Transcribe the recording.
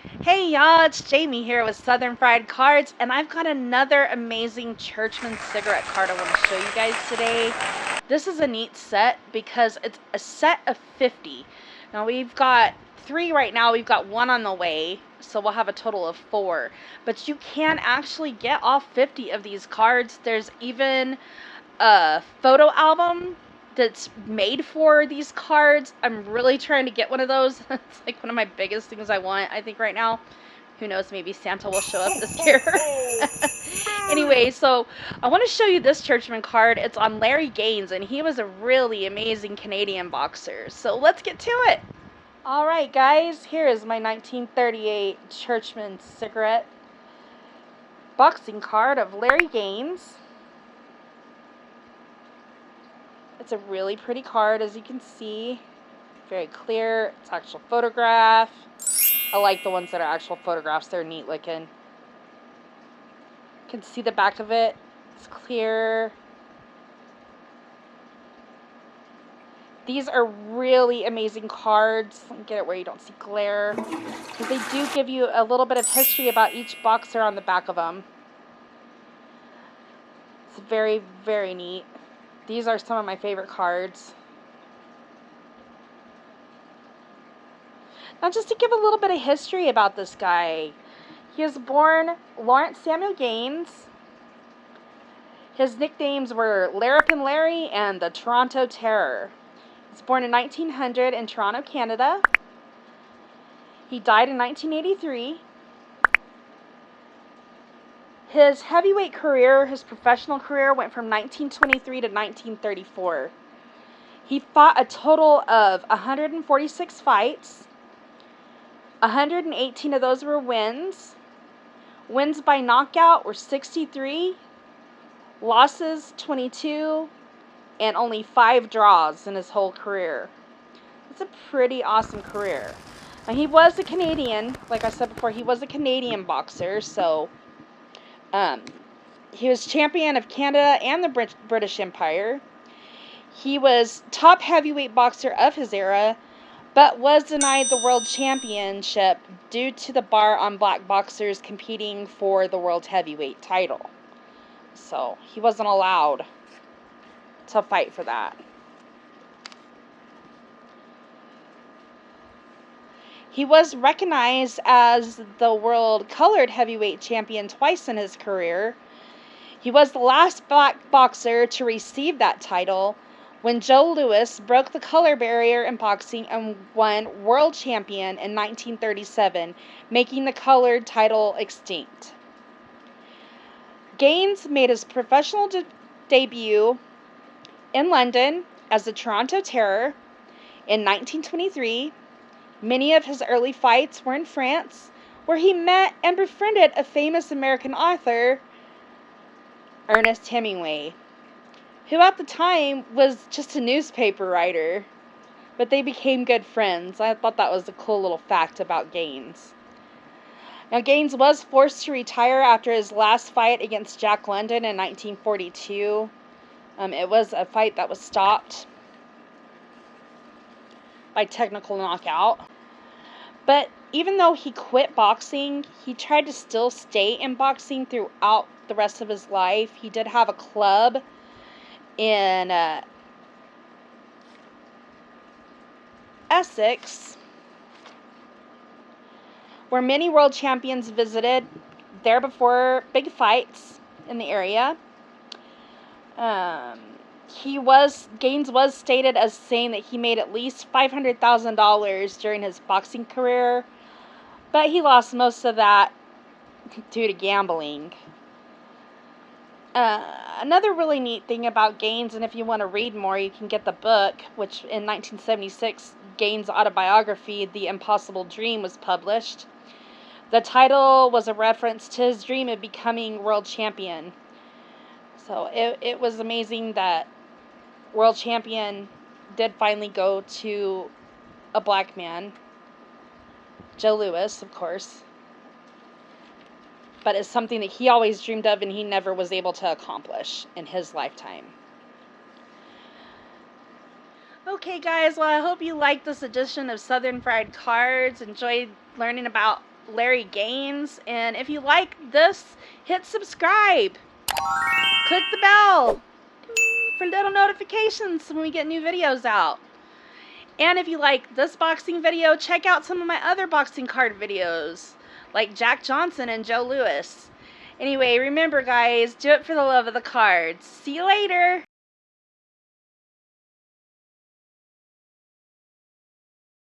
Hey y'all, it's Jamie here with Southern Fried Cards, and I've got another amazing Churchman cigarette card I want to show you guys today. This is a neat set because it's a set of 50. Now we've got 3 right now, we've got 1 on the way, so we'll have a total of 4. But you can actually get all 50 of these cards. There's even a photo album that's made for these cards. I'm really trying to get one of those. It's like one of my biggest things I want, I think, right now. Who knows, maybe Santa will show up this year. Anyway, so I want to show you this Churchman card. It's on Larry Gaines, and he was a really amazing Canadian boxer. So let's get to it. Alright guys, here is my 1938 Churchman cigarette boxing card of Larry Gaines. It's a really pretty card, as you can see. Very clear. It's actual photograph. I like the ones that are actual photographs. They're neat looking. You can see the back of it. It's clear. These are really amazing cards. Let me get it where you don't see glare. Because they do give you a little bit of history about each boxer on the back of them. It's very, very neat. These are some of my favorite cards. Now, just to give a little bit of history about this guy. He was born Lawrence Samuel Gaines. His nicknames were Larapin Larry and the Toronto Terror. He was born in 1900 in Toronto, Canada. He died in 1983. His heavyweight career, his professional career, went from 1923 to 1934. He fought a total of 146 fights. 118 of those were wins. Wins by knockout were 63. Losses 22. And only 5 draws in his whole career. It's a pretty awesome career. Now, he was a Canadian. Like I said before, he was a Canadian boxer. So, he was champion of Canada and the British Empire. He was top heavyweight boxer of his era, but was denied the world championship due to the bar on black boxers competing for the world heavyweight title. So, he wasn't allowed to fight for that. He was recognized as the world colored heavyweight champion twice in his career. He was the last black boxer to receive that title when Joe Louis broke the color barrier in boxing and won world champion in 1937, making the colored title extinct. Gaines made his professional debut in London as the Toronto Terror in 1923. Many of his early fights were in France, where he met and befriended a famous American author, Ernest Hemingway, who at the time was just a newspaper writer, but they became good friends. I thought that was a cool little fact about Gaines. Now, Gaines was forced to retire after his last fight against Jack London in 1942. It was a fight that was stopped by technical knockout. But even though he quit boxing, he tried to still stay in boxing throughout the rest of his life. He did have a club in Essex where many world champions visited there before big fights in the area. Gaines was stated as saying that he made at least $500,000 during his boxing career, but he lost most of that due to gambling. Another really neat thing about Gaines, and if you want to read more, you can get the book, which in 1976, Gaines' autobiography, The Impossible Dream, was published. The title was a reference to his dream of becoming world champion. So it was amazing that world champion did finally go to a black man, Joe Louis, of course. But it's something that he always dreamed of and he never was able to accomplish in his lifetime. Okay, guys, well, I hope you liked this edition of Southern Fried Cards. Enjoyed learning about Larry Gaines. And if you like this, hit subscribe. Click the bell for little notifications when we get new videos out. And if you like this boxing video, check out some of my other boxing card videos, like Jack Johnson and Joe Louis. Anyway, remember guys, do it for the love of the cards. See you later!